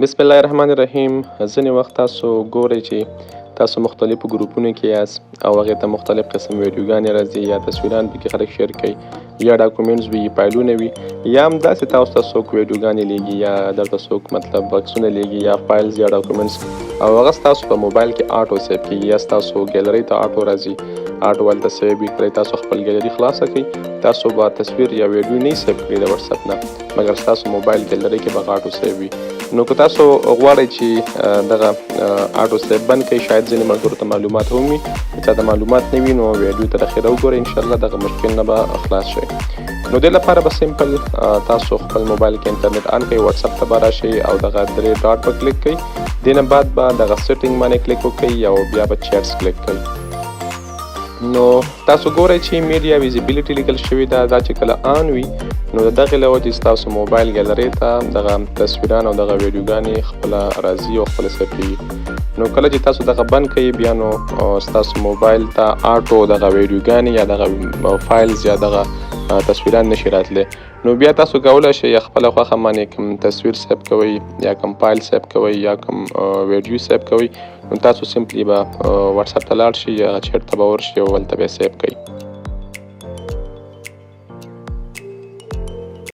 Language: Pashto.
بسم الله الرحمن الرحیم. ځینې وخت تاسو ګورئ چې تاسو مختلفو ګروپونو کې یاست او هغې ته مختلف قسم ویډیوګانې راځي یا تصویران پکې خلک شیر کوي یا ډاکومنټس وي، فایلونه وي، یا هم داسې تاسو ته څوک ویډیوګانې لیږي یا درته څوک مطلب عکسونه لیږي یا فایلز یا ډاکومنټس او هغه ستاسو په موبایل کې آټو سیو کېږي یا ستاسو ګیلرۍ ته آټو راځي، آټو هلته سیو وي. کله تاسو خپل ګیلري خلاصه کړئ تاسو به تصویر یا ویډیو نه سیو کړي د وټساپ نه، مګر ستاسو موبایل ګیلرۍ کې به آټو سیو وي. نو که تاسو غواړئ چې دغه آټو سیو بند کړئ، شاید ځینې ملګرو ته معلومات هم وي، که چا ته معلومات نه وي نو ویډیو ته اخیره وګورئ، انشاءالله دغه مشکل نه به خلاص شئ. نو دې لپاره به سمپل تاسو خپل موبایل کې انټرنیټ آن کړئ، وټساپ ته به راشئ او دغه 3 ډاټ په کلیک کړئ. دې نه بعد به دغه سیټینګ باندې کلیک وکړئ او بیا به چیټس کلیک کړئ. نو تاسو ګورئ چې میډیا ویزیبیلیټي لیکل شوي ده، دا چې کله آن وي نو د دغې له وجې ستاسو موبایل ګیلرۍ ته دغه تصویران او دغه ویډیوګانې خپله راځي او خپله سیو کېږي. نو کله چې تاسو دغه بند کوئ بیا نو ستاسو موبایل ته آټو دغه ویډیوګانې یا دغه فایلز یا دغه تصویران نشي راتلی. نو بیا تاسو کولی شئ خپله خوښه باندې کوم تصویر سیو کوئ یا کوم فایل سیو کوئ یا کوم ویډیو سیو کوئ، نو تاسو سمپلی به وټساپ ته لاړ شئ یا چیټ ته به ورشئ او هلته به یې سیو کوئ.